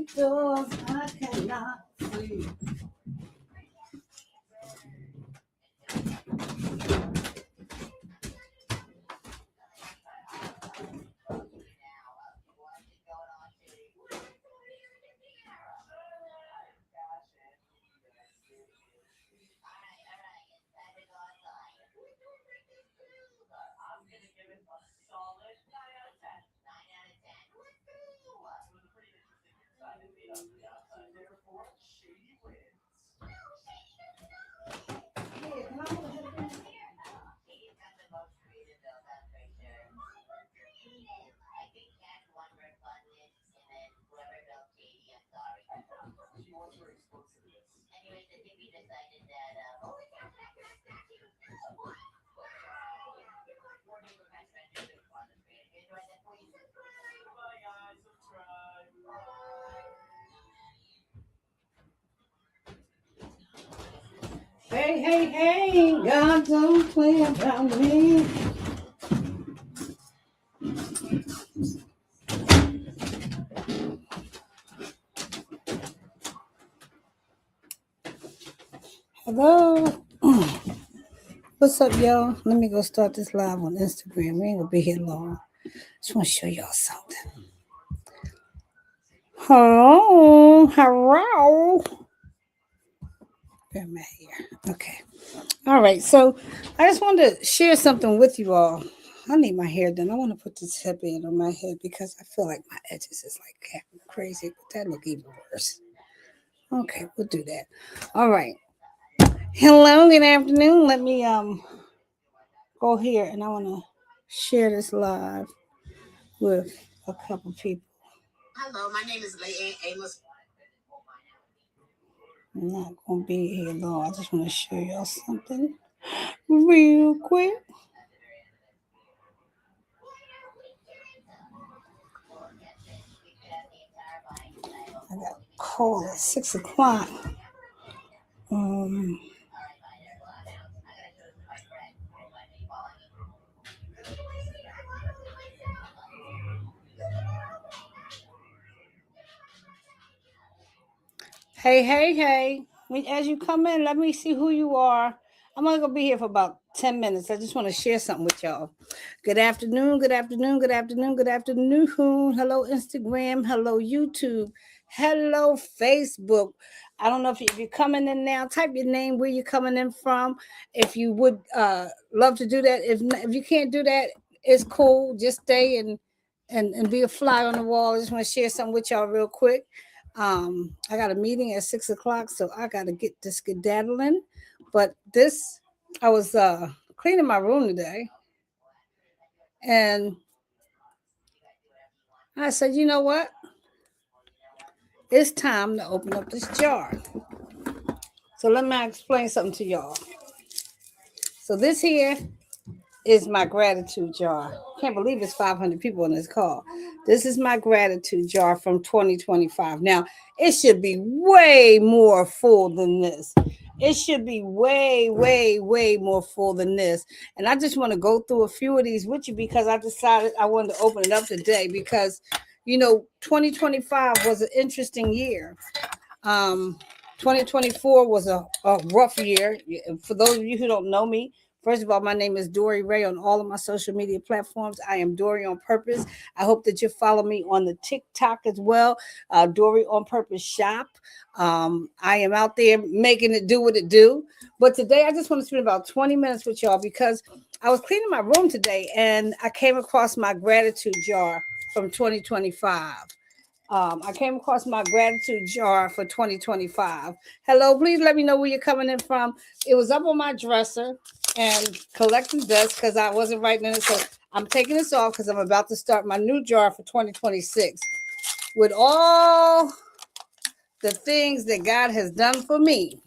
the doors I cannot see. Hey, hey, hey, God don't play about me. Hello. What's up, y'all? Let me go start this live on Instagram. We ain't gonna be here long. Just want to show y'all something. Hello. Hello. Where am I here? Okay. All right. So I just wanted to share something with you all. I need my hair done. I want to put this headband on my head because I feel like my edges is like crazy, but that look even worse. Okay, we'll do that. All right. Hello, good afternoon. Let me go here and I want to share this live with a couple people. Hello, my name is Leigh Amos. I'm not gonna be here long. I just want to show y'all something real quick. I got a call at 6:00. Hey, hey, hey. As you come in, let me see who you are. I'm only going to be here for about 10 minutes. I just want to share something with y'all. Good afternoon, good afternoon, good afternoon, good afternoon. Hello, Instagram. Hello, YouTube. Hello, Facebook. I don't know if you're coming in now. Type your name, where you're coming in from. If you would love to do that. If you can't do that, it's cool. Just stay and be a fly on the wall. I just want to share something with y'all real quick. I got a meeting at 6:00, so I gotta get this skedaddling. But I was cleaning my room today, and I said, you know what? It's time to open up this jar. So let me explain something to y'all. So this here is my gratitude jar. Can't believe it's 500 people on this call. This is my gratitude jar from 2025. Now, it should be way more full than this. It should be way, way, way more full than this. And I just want to go through a few of these with you because I decided I wanted to open it up today because, 2025 was an interesting year. 2024 was a rough year. For those of you who don't know me, first of all, my name is Dory Ray on all of my social media platforms. I am Dory on Purpose. I hope that you follow me on the TikTok as well, Dory on Purpose Shop. I am out there making it do what it do. But today, I just want to spend about 20 minutes with y'all because I was cleaning my room today and I came across my gratitude jar from 2025. I came across my gratitude jar for 2025. Hello, please let me know where you're coming in from. It was up on my dresser and collecting dust because I wasn't writing in it. So I'm taking this off because I'm about to start my new jar for 2026 with all the things that God has done for me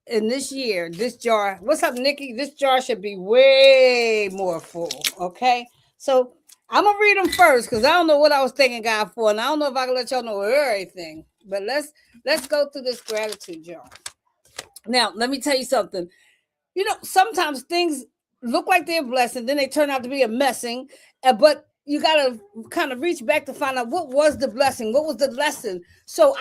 in this year. This jar, what's up, Nikki? This jar should be way more full. Okay, so I'm gonna read them first because I don't know what I was thanking God for, and I don't know if I can let y'all know everything. But let's go through this gratitude jar. Now, let me tell you something. Sometimes things look like they're a blessing, then they turn out to be a messing. But you got to kind of reach back to find out what was the blessing, what was the lesson. So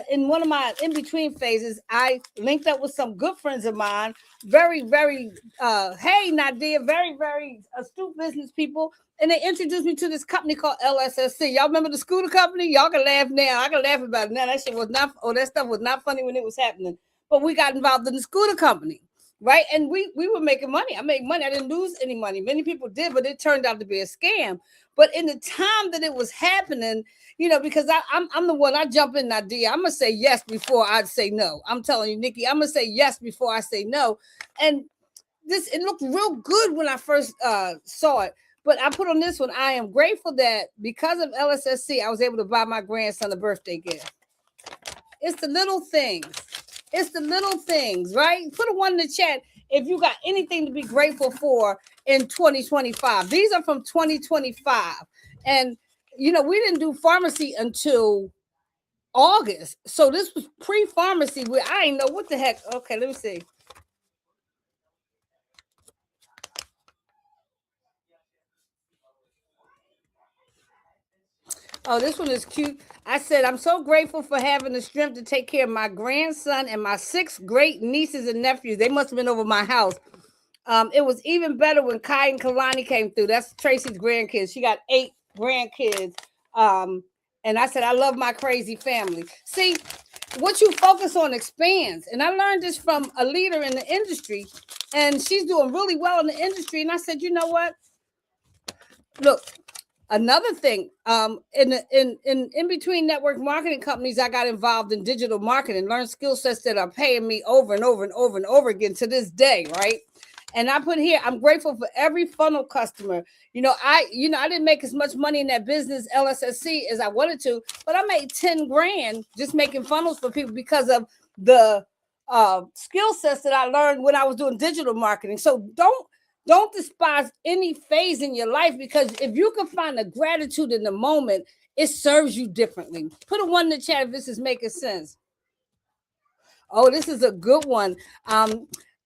in one of my in between phases, I linked up with some good friends of mine, very, very, hey Nadia, very, very astute business people, and they introduced me to this company called LSSC. Y'all remember the scooter company? Y'all can laugh now. I can laugh about it now. That shit was not. Oh, that stuff was not funny when it was happening. But we got involved in the scooter company. Right. And we were making money. I made money. I didn't lose any money. Many people did, but it turned out to be a scam. But in the time that it was happening, because I'm the one, I jump in that idea. I'm gonna say yes before I say no. I'm telling you, Nikki, I'm gonna say yes before I say no. And it looked real good when I first saw it. But I put on this one, I am grateful that because of LSSC, I was able to buy my grandson a birthday gift. It's the little things. It's the little things, right? Put a one in the chat if you got anything to be grateful for in 2025. These are from 2025. And, we didn't do pharmacy until August. So this was pre-pharmacy where I didn't know what the heck. Okay, let me see. Oh, this one is cute. I said, I'm so grateful for having the strength to take care of my grandson and my 6 great nieces and nephews. They must have been over my house. It was even better when Kai and Kalani came through. That's Tracy's grandkids. She got 8 grandkids. And I said, I love my crazy family. See, what you focus on expands. And I learned this from a leader in the industry, and she's doing really well in the industry. And I said, you know what? Look, another thing, in between network marketing companies, I got involved in digital marketing, learned skill sets that are paying me over and over and over and over again to this day, right? And I put here, I'm grateful for every funnel customer. I didn't make as much money in that business LSSC as I wanted to, but I made 10 grand just making funnels for people because of the skill sets that I learned when I was doing digital marketing. So don't despise any phase in your life, because if you can find the gratitude in the moment, it serves you differently. Put a one in the chat if this is making sense. Oh, this is a good one.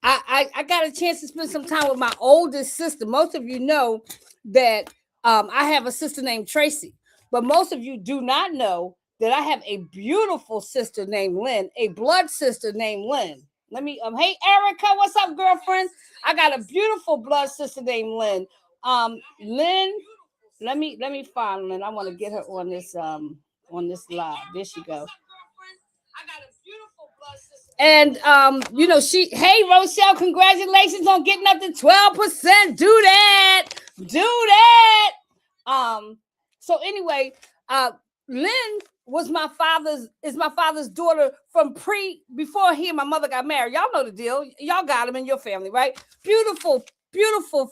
I got a chance to spend some time with my oldest sister. Most of you know that I have a sister named Tracy, but most of you do not know that I have a beautiful sister named Lynn, a blood sister named Lynn. Let me hey Erica, what's up, girlfriend? I got a beautiful blood sister named Lynn. Lynn, let me find Lynn. I want to get her on this live. There she goes. I got a beautiful blood sister. And hey Rochelle, congratulations on getting up to 12%. Do that. So anyway, Lynn is my father's daughter from before he and my mother got married. Y'all know the deal. Y'all got him in your family, right? Beautiful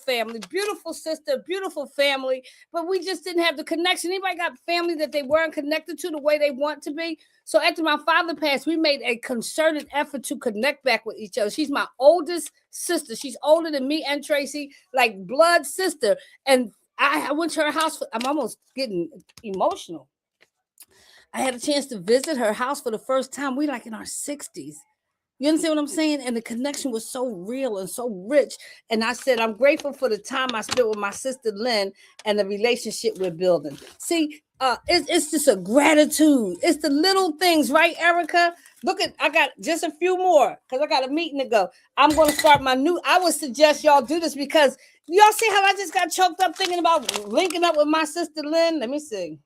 family, beautiful sister, beautiful family. But we just didn't have the connection. Anybody got family that they weren't connected to the way they want to be? So after my father passed, we made a concerted effort to connect back with each other. She's my oldest sister. She's older than me and Tracy, like blood sister. And I went to her house. I'm almost getting emotional. I had a chance to visit her house for the first time. We like in our 60s. You understand what I'm saying? And the connection was so real and so rich. And I said, I'm grateful for the time I spent with my sister Lynn and the relationship we're building. See, it's just a gratitude. It's the little things, right, Erica? Look I got just a few more because I got a meeting to go. I'm going to start I would suggest y'all do this because y'all see how I just got choked up thinking about linking up with my sister Lynn? Let me see.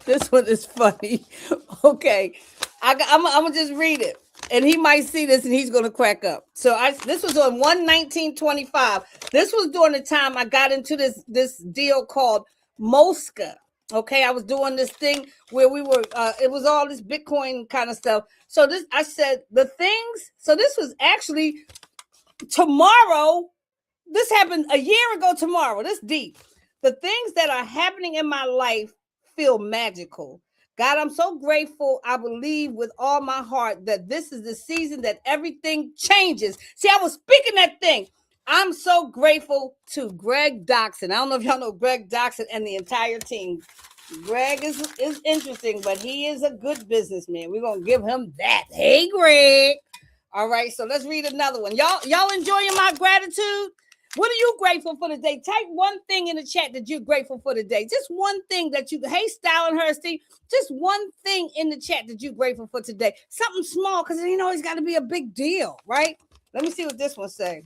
This one is funny. Okay, I'm gonna just read it, and he might see this, and he's gonna crack up. So this was on 1/19/25. This was during the time I got into this deal called Mosca. Okay, I was doing this thing where we were. It was all this Bitcoin kind of stuff. So I said the things. So this was actually tomorrow. This happened a year ago tomorrow. This deep. The things that are happening in my life feel magical. God, I'm so grateful. I believe with all my heart that this is the season that everything changes. See, I was speaking that thing. I'm so grateful to Greg Doxson. I don't know if y'all know Greg Doxson and the entire team. Greg is interesting, but he is a good businessman. We're gonna give him that. Hey, Greg. All right, so let's read another one. Y'all enjoying my gratitude? What are you grateful for today? Type one thing in the chat that you're grateful for today. Just one thing that you, hey, Style and Hursty, just one thing in the chat that you're grateful for today. Something small, because it ain't always got to be a big deal, right? Let me see what this one say.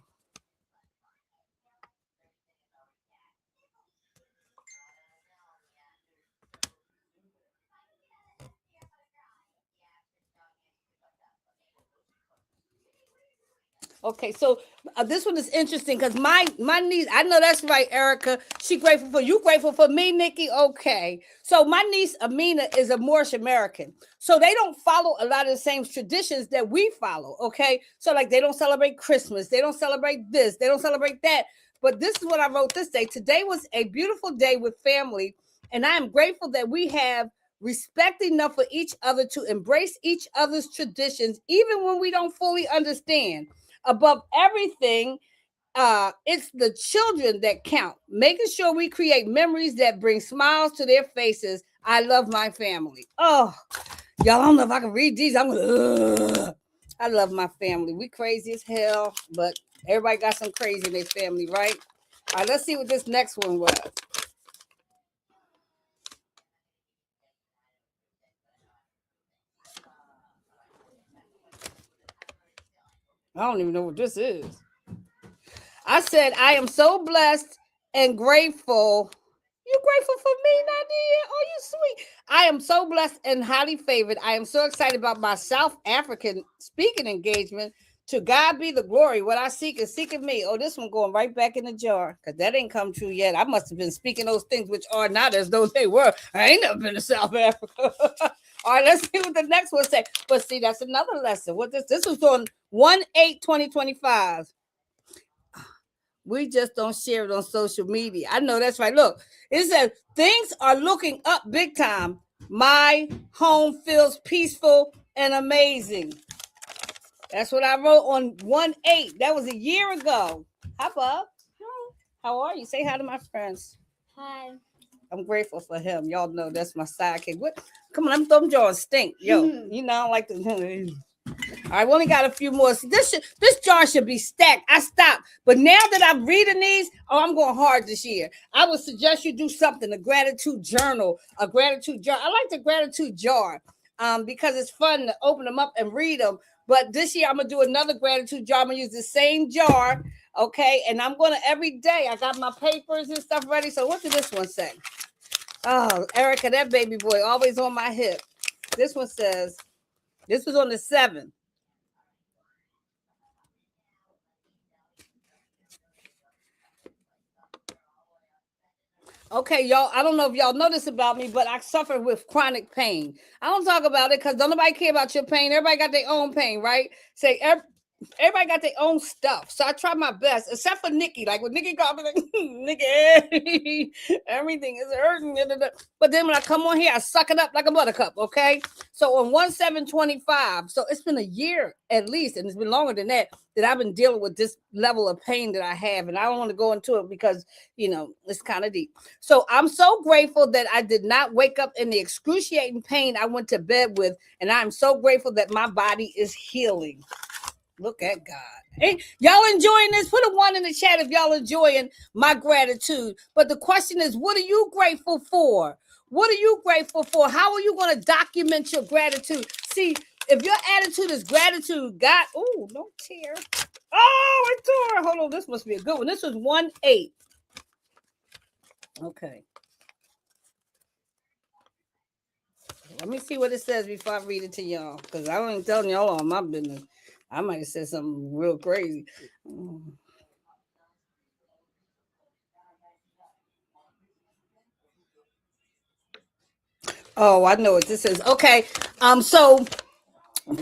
Okay, so this one is interesting because my niece, I know that's right, Erica. She grateful for you, grateful for me, Nikki. Okay, so my niece Amina is a Moorish American, so they don't follow a lot of the same traditions that we follow. Okay, so like they don't celebrate Christmas, they don't celebrate this, they don't celebrate that. But this is what I wrote this day. Today was a beautiful day with family, and I am grateful that we have respect enough for each other to embrace each other's traditions, even when we don't fully understand. Above everything, it's the children that count, making sure we create memories that bring smiles to their faces. I love my family. Oh, y'all, I don't know if I can read these. I love my family. We crazy as hell, but everybody got some crazy in their family, right? All right, let's see what this next one was. I don't even know what this is. I said, I am so blessed and grateful. You grateful for me, Nadia? Oh, you sweet. I am so blessed and highly favored. I am so excited about my South African speaking engagement. To God be the glory. What I seek is seeking me. Oh, this one going right back in the jar because that ain't come true yet. I must have been speaking those things which are not as though they were. I ain't never been to South Africa. All right, let's see what the next one say. But see, that's another lesson. What this was on 1/8/2025. We just don't share it on social media. I know that's right. Look, it says things are looking up big time. My home feels peaceful and amazing. That's what I wrote on 1/8. That was a year ago. Hi, Bob. Hi. How are you? Say hi to my friends. Hi. I'm grateful for him. Y'all know that's my sidekick. What? Come on, I'm them jaws stink. Yo, you know, I like to. All right, we only got a few more. This jar should be stacked. I stopped, but now that I'm reading these, oh, I'm going hard this year. I would suggest you do something, a gratitude journal, a gratitude jar. I like the gratitude jar because it's fun to open them up and read them. But this year I'm gonna do another gratitude jar. I'm gonna use the same jar, okay? And I'm gonna every day. I got my papers and stuff ready. So what did this one say? Oh, Erica, that baby boy always on my hip. This one says, this was on the 7th. Okay, y'all, I don't know if y'all know this about me, but I suffer with chronic pain. I don't talk about it because don't nobody care about your pain. Everybody got their own pain, right? Say, everybody got their own stuff. So I try my best, except for Nikki. Like when Nikki got me, like, Nikki, everything is hurting. But then when I come on here, I suck it up like a buttercup, okay? So on 1/7/25, so it's been a year at least, and it's been longer than that, that I've been dealing with this level of pain that I have. And I don't want to go into it because, you know, it's kind of deep. So I'm so grateful that I did not wake up in the excruciating pain I went to bed with. And I'm so grateful that my body is healing. Look at God. Hey, y'all enjoying this? Put a 1 in the chat if y'all enjoying my gratitude. But the question is, what are you grateful for? What are you grateful for? How are you going to document your gratitude? See, if your attitude is gratitude, God, oh, don't tear. Oh, it tore. Hold on, this must be a good one. This was 1/8. Okay. Let me see what it says before I read it to y'all. Because I ain't telling y'all all my business. I might have said something real crazy. Oh, I know what this is. Okay. So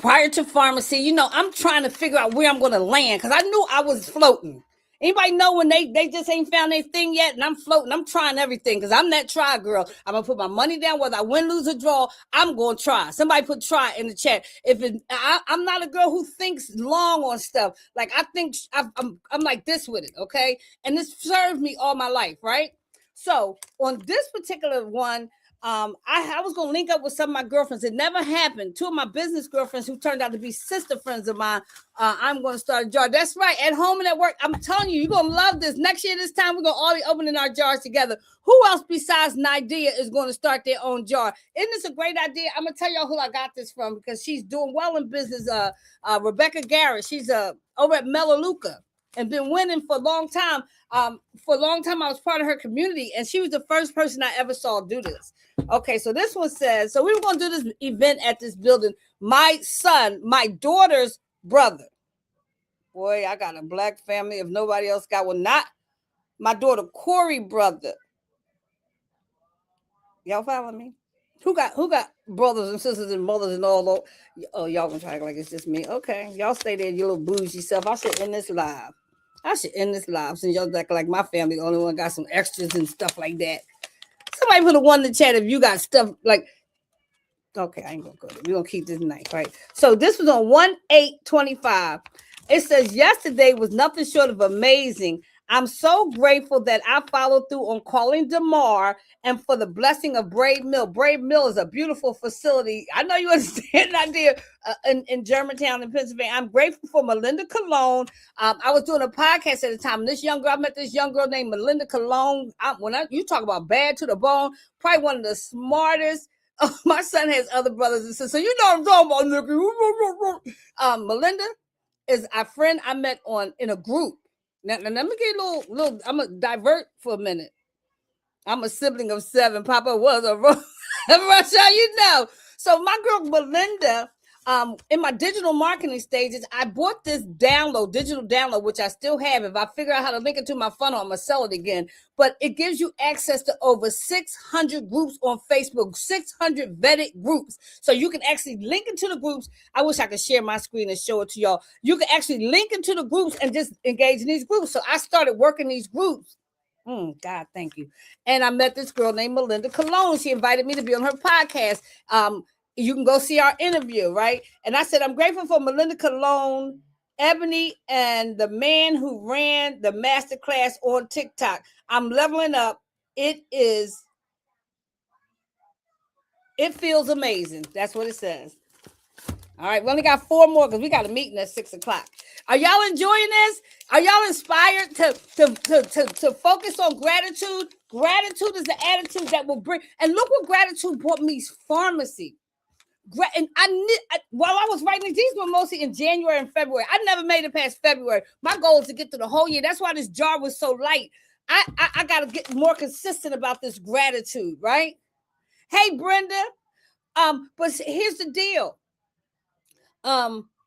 prior to pharmacy, you know, I'm trying to figure out where I'm gonna land because I knew I was floating. Anybody know when they just ain't found their thing yet, and I'm floating. I'm trying everything because I'm that try girl. I'm gonna put my money down whether I win, lose, or draw. I'm gonna try. Somebody put try in the chat. If I'm not a girl who thinks long on stuff. Like I think I'm like this with it, okay? And this served me all my life, right? So on this particular one, I was gonna link up with some of my girlfriends. It never happened. Two of my business girlfriends who turned out to be sister friends of mine. I'm gonna start a jar. That's right, at home and at work. I'm telling you, you're gonna love this. Next year, this time, we're gonna all be opening our jars together. Who else besides Nidia is gonna start their own jar? Isn't this a great idea? I'm gonna tell y'all who I got this from because she's doing well in business. Rebecca Garrett. She's over at Melaleuca and been winning for a long time. For a long time, I was part of her community, and she was the first person I ever saw do this. Okay, so this one says, so we were going to do this event at this building. My son, my daughter's brother. Boy, I got a black family. If nobody else got one, not my daughter Corey brother. Y'all follow me? Who got brothers and sisters and mothers and all those? Oh, y'all gonna try to act like it's just me. Okay, y'all stay there, you little bougie self. I should end this live. Since y'all act like my family the only one got some extras and stuff like that. Somebody put a one in the chat if you got stuff like. Okay, I ain't gonna go there. We're gonna keep this nice, right? So this was on 1/8/25. It says yesterday was nothing short of amazing. I'm so grateful that I followed through on calling DeMar and for the blessing of Brave Mill. Brave Mill is a beautiful facility. I know you understand that idea in Germantown in Pennsylvania. I'm grateful for Melinda Cologne. I was doing a podcast at the time. And I met this young girl named Melinda Cologne. You talk about bad to the bone, probably one of the smartest. Oh, my son has other brothers and sisters. So you know what I'm talking about, Nikki. Melinda is a friend I met in a group. Now let me get a little. I'm gonna divert for a minute. I'm a sibling of 7. Papa was a Russia, you know. So my girl Melinda, in my digital marketing stages, I bought this digital download, which I still have. If I figure out how to link it to my funnel, I'm gonna sell it again. But it gives you access to over 600 groups on Facebook, 600 vetted groups. So you can actually link into the groups. I wish I could share my screen and show it to y'all. You can actually link into the groups and just engage in these groups. So I started working these groups. God, thank you. And I met this girl named Melinda Cologne. She invited me to be on her podcast. You can go see our interview, right? And I said, I'm grateful for Melinda Cologne, Ebony, and the man who ran the masterclass on TikTok. I'm leveling up. It feels amazing. That's what it says. All right, we only got 4 more because we got a meeting at 6 o'clock. Are y'all enjoying this? Are y'all inspired to focus on gratitude? Gratitude is the attitude that will bring. And look what gratitude brought me: pharmacy. And while I was writing these were mostly in January and February. I never made it past February. My goal is to get to the whole year. That's why this jar was so light. I got to get more consistent about this gratitude, right? Hey, Brenda. But here's the deal.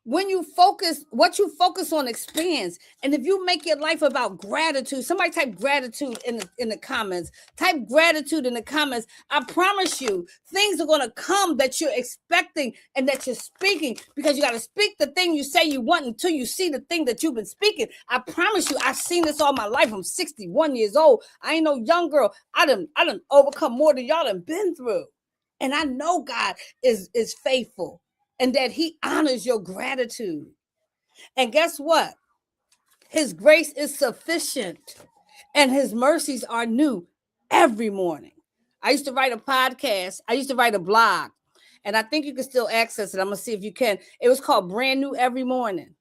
When you focus, what you focus on expands. And if you make your life about gratitude, somebody type gratitude in the comments. Type gratitude in the comments. I promise you, things are going to come that you're expecting and that you're speaking, because you got to speak the thing you say you want until you see the thing that you've been speaking. I promise you, I've seen this all my life. I'm 61 years old. I ain't no young girl. I done overcome more than y'all done been through. And I know God is faithful, and that he honors your gratitude. And guess what? His grace is sufficient, and his mercies are new every morning. I used to write a podcast. I used to write a blog, and I think you can still access it. I'm going to see if you can. It was called Brand New Every Morning.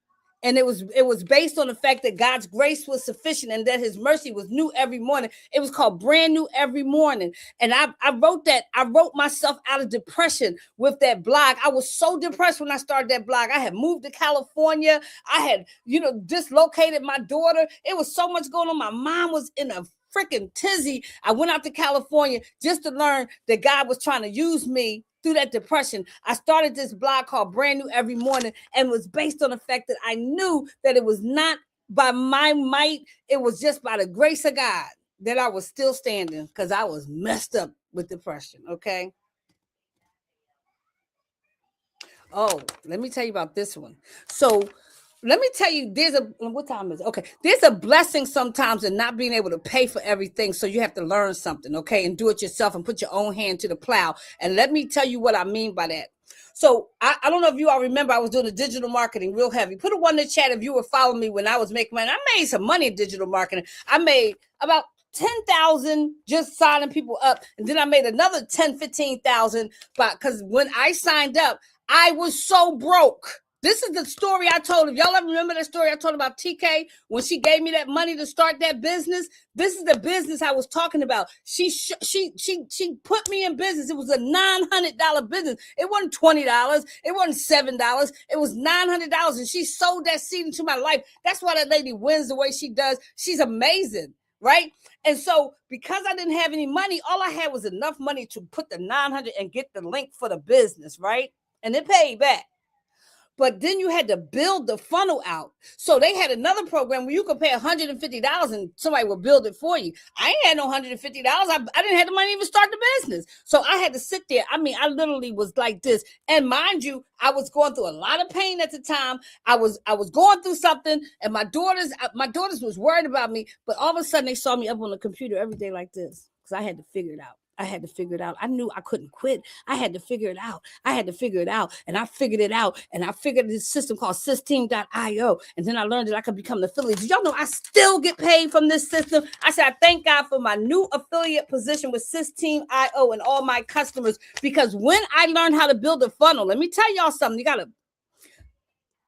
And it was based on the fact that God's grace was sufficient and that his mercy was new every morning. It was called Brand New Every Morning. And I wrote that. I wrote myself out of depression with that blog. I was so depressed when I started that blog. I had moved to California. I had, dislocated my daughter. It was so much going on. My mom was in a freaking tizzy. I went out to California just to learn that God was trying to use me through that depression. I started this blog called Brand New Every Morning, and was based on the fact that I knew that it was not by my might, it was just by the grace of God that I was still standing, because I was messed up with depression. Okay. Oh, let me tell you about this one. So let me tell you, what time is it? Okay. There's a blessing sometimes in not being able to pay for everything. So you have to learn something, okay, and do it yourself and put your own hand to the plow. And let me tell you what I mean by that. So I don't know if you all remember, I was doing the digital marketing real heavy. Put a one in the chat if you were following me when I was making money. I made some money in digital marketing. I made about 10,000 just signing people up. And then I made another 10, 15,000 because when I signed up, I was so broke. This is the story I told. If y'all ever remember that story I told about TK when she gave me that money to start that business, this is the business I was talking about. She put me in business. It was a $900 business. It wasn't $20. It wasn't $7. It was $900, and she sold that seed into my life. That's why that lady wins the way she does. She's amazing, right? And so because I didn't have any money, all I had was enough money to put the 900 and get the link for the business, right? And it paid back. But then you had to build the funnel out. So they had another program where you could pay $150 and somebody would build it for you. I ain't had no $150. I didn't have the money to even start the business. So I had to sit there. I mean, I literally was like this. And mind you, I was going through a lot of pain at the time. I was going through something, and my daughters was worried about me. But all of a sudden, they saw me up on the computer every day like this because I had to figure it out. I knew I couldn't quit. I had to figure it out. And I figured it out. And I figured this system called Systeem.io. And then I learned that I could become an affiliate. Did y'all know I still get paid from this system? I said, I thank God for my new affiliate position with Systeem.io and all my customers. Because when I learned how to build a funnel, let me tell y'all something.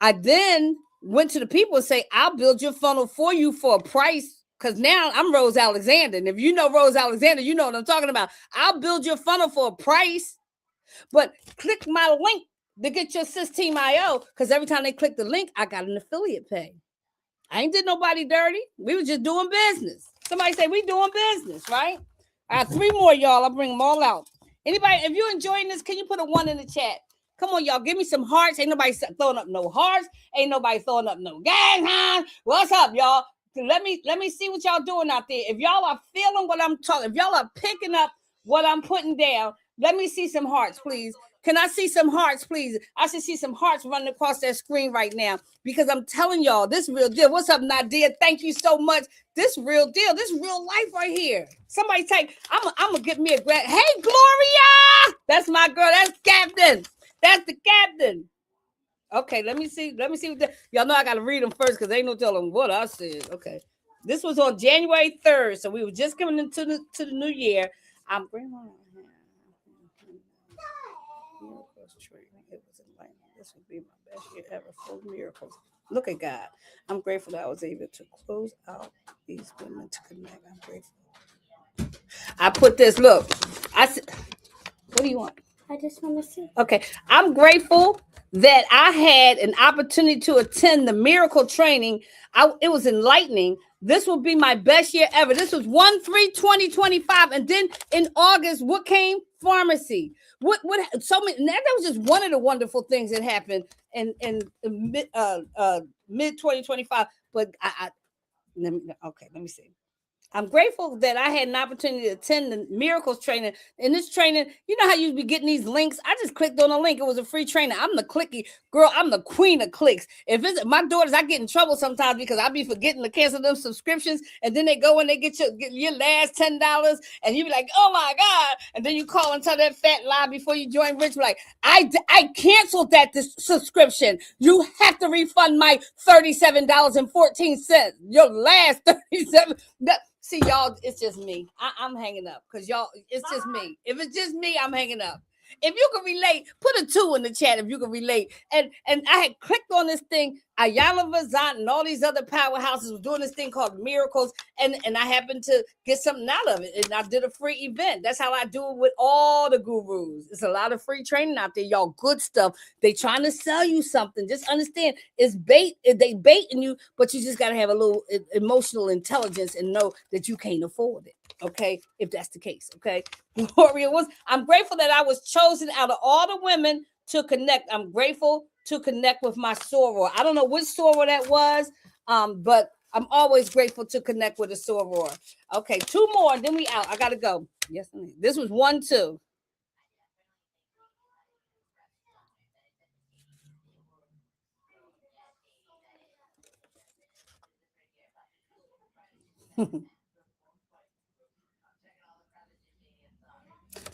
I then went to the people and say, I'll build your funnel for you for a price. Because now I'm Rose Alexander. And if you know Rose Alexander, you know what I'm talking about. I'll build your funnel for a price. But click my link to get your Systeem.io. Because every time they click the link, I got an affiliate pay. I ain't did nobody dirty. We was just doing business. Somebody say we doing business, right? I have 3 more, y'all. I'll bring them all out. Anybody, if you're enjoying this, can you put a 1 in the chat? Come on, y'all. Give me some hearts. Ain't nobody throwing up no hearts. Ain't nobody throwing up no gang, huh? What's up, y'all? Let me see what y'all doing out there. If y'all are feeling what I'm talking, if y'all are picking up what I'm putting down, let me see some hearts, please. Can I see some hearts, please? I should see some hearts running across that screen right now because I'm telling y'all, this real deal. What's up, Nadia? Thank you so much. This real deal. This real life right here. Somebody take, I'm gonna get me a grad. Hey, Gloria! That's my girl. That's Captain. That's the captain. Okay, let me see. Y'all know I got to read them first because ain't no telling what I said. Okay. This was on January 3rd. So we were just coming into the new year. I'm bringing on. This would be my best year ever. Full miracles. Look at God. I'm grateful that I was able to close out these women to connect. I'm grateful. I put this. Look. I said, what do you want? I just want to see. Okay. I'm grateful that I had an opportunity to attend the miracle training. It was enlightening. This will be my best year ever. This was 1/3/2025. And then in August, what came? Pharmacy. What so many, that was just one of the wonderful things that happened in mid 2025. But let me see. I'm grateful that I had an opportunity to attend the miracles training. In this training, you know how you be getting these links? I just clicked on a link. It was a free training. I'm the clicky girl. I'm the queen of clicks. If it's my daughters, I get in trouble sometimes because I be forgetting to cancel them subscriptions. And then they go and they get your last $10. And you be like, oh my God. And then you call and tell that fat lie before you join Rich. Like, I canceled that subscription. You have to refund my $37.14. Your last 37. See, y'all, it's just me. I'm hanging up because y'all, it's just me. If it's just me, I'm hanging up. If you can relate, put a 2 in the chat if you can relate. And I had clicked on this thing. Ayala Vazant and all these other powerhouses was doing this thing called Miracles. And I happened to get something out of it. And I did a free event. That's how I do it with all the gurus. It's a lot of free training out there, y'all. Good stuff. They trying to sell you something. Just understand it's bait. They baiting you, but you just got to have a little emotional intelligence and know that you can't afford it. Okay, if that's the case. Okay, Gloria was. I'm grateful that I was chosen out of all the women to connect. I'm grateful to connect with my soror. I don't know which soror that was, but I'm always grateful to connect with a soror. Okay, 2 more, then we out. I gotta go. Yes, this was 1, 2.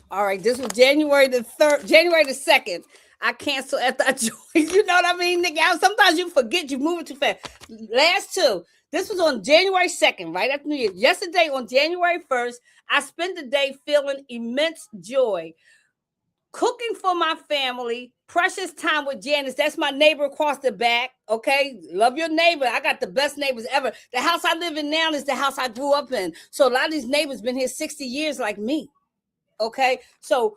All right, this was January the 2nd. I canceled after I joined. You know what I mean, nigga? Sometimes you forget, you moving too fast. Last 2. This was on January 2nd, right after New Year. Yesterday, on January 1st, I spent the day feeling immense joy, cooking for my family, precious time with Janice. That's my neighbor across the back. Okay. Love your neighbor. I got the best neighbors ever. The house I live in now is the house I grew up in. So a lot of these neighbors been here 60 years like me. Okay. So,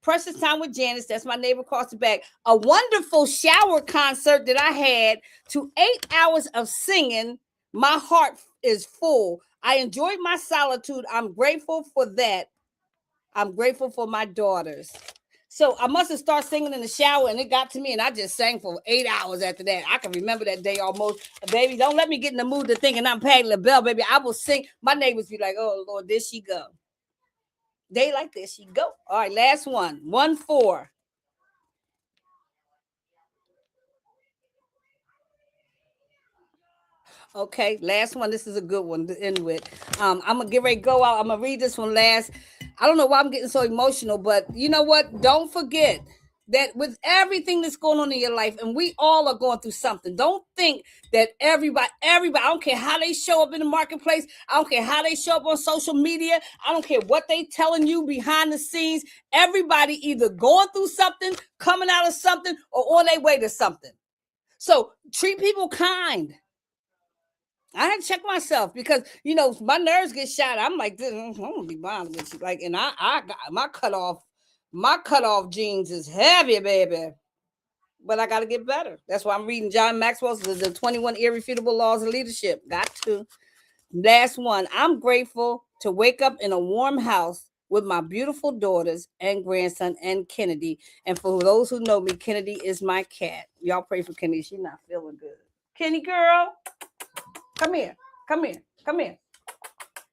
precious time with Janice. That's my neighbor across the back. A wonderful shower concert that I had to 8 hours of singing. My heart is full. I enjoyed my solitude. I'm grateful for that. I'm grateful for my daughters. So I must have started singing in the shower and it got to me and I just sang for 8 hours after that. I can remember that day almost. Baby, don't let me get in the mood to thinking I'm Patti LaBelle, baby. I will sing. My neighbors be like, oh, Lord, there she go. They like this. She go. All right, last one. 1-4. Okay, last one. This is a good one to end with. I'm gonna get ready to go out. I'm gonna read this one last. I don't know why I'm getting so emotional, but you know what? Don't forget that with everything that's going on in your life, and we all are going through something. Don't think that everybody, I don't care how they show up in the marketplace. I don't care how they show up on social media. I don't care what they telling you behind the scenes. Everybody either going through something, coming out of something, or on their way to something. So treat people kind. I had to check myself because my nerves get shot. I'm like, I'm gonna be bothered with you. Like, and I got my cutoff jeans is heavy, baby. But I gotta get better. That's why I'm reading John Maxwell's the 21 Irrefutable Laws of Leadership. Got to. Last one. I'm grateful to wake up in a warm house with my beautiful daughters and grandson and Kennedy. And for those who know me, Kennedy is my cat. Y'all pray for Kennedy. She's not feeling good. Kenny girl. Come here. Come here. Come here.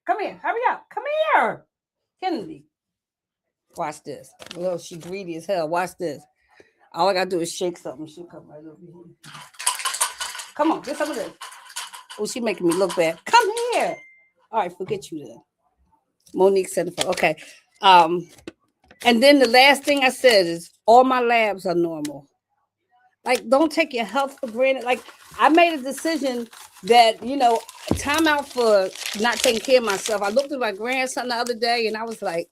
Come here. Hurry up. Come here. Kennedy. Watch this. Well, she greedy as hell. Watch this. All I gotta do is shake something. She'll come right over here. Come on, get some of this. Oh, she making me look bad. Come here. All right, forget you then. Monique said it. Okay. And then the last thing I said is all my labs are normal. Like, don't take your health for granted. Like, I made a decision that, time out for not taking care of myself. I looked at my grandson the other day and I was like,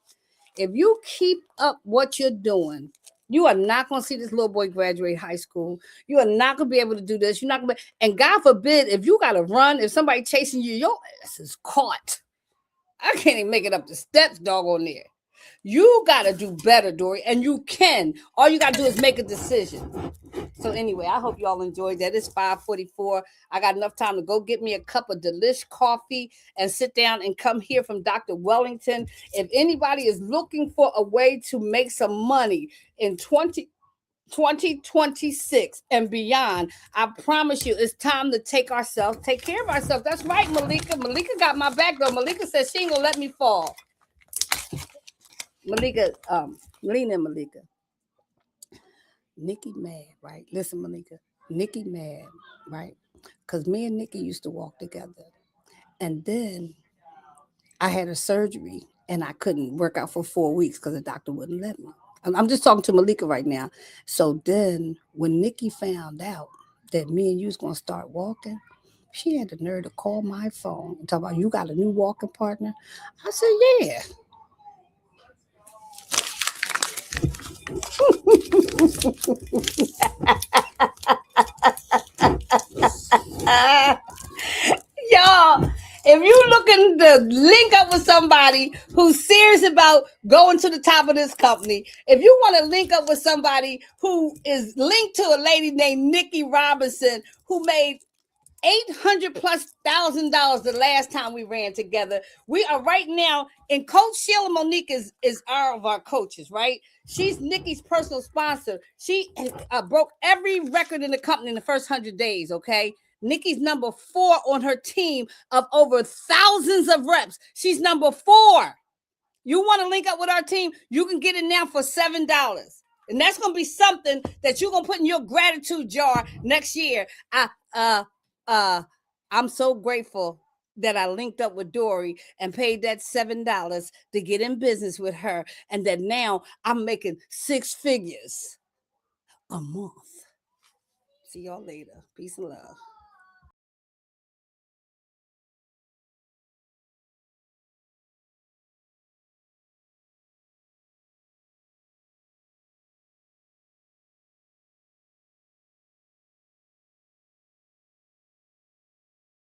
if you keep up what you're doing, you are not going to see this little boy graduate high school. You are not going to be able to do this. You're not going to be, and God forbid, if you got to run, if somebody chasing you, your ass is caught. I can't even make it up the steps, doggone there. You got to do better, Dory, and you can. All you got to do is make a decision. So anyway, I hope y'all enjoyed that. It's 5:44. I got enough time to go get me a cup of Delish coffee and sit down and come hear from Dr. Wellington. If anybody is looking for a way to make some money in 2026 and beyond, I promise you it's time to take care of ourselves. That's right, Malika. Malika got my back though. Malika says she ain't gonna let me fall. Malika, Melina and Malika. Nikki mad, right? Listen, Malika. Nikki mad, right? Because me and Nikki used to walk together. And then I had a surgery and I couldn't work out for 4 weeks because the doctor wouldn't let me. I'm just talking to Malika right now. So then when Nikki found out that me and you was going to start walking, she had the nerve to call my phone and talk about, you got a new walking partner? I said, yeah. Y'all, if you looking to link up with somebody who's serious about going to the top of this company, if you want to link up with somebody who is linked to a lady named Nikki Robinson, who made $800,000+ the last time we ran together. We are right now, and Coach Sheila Monique is our of our coaches, right? She's Nikki's personal sponsor. She broke every record in the company in the first 100 days, okay? Nikki's number 4 on her team of over thousands of reps. She's number 4. You want to link up with our team? You can get it now for $7. And that's going to be something that you're going to put in your gratitude jar next year. I'm so grateful that I linked up with Dory and paid that $7 to get in business with her. And that now I'm making 6 figures a month. See y'all later. Peace and love.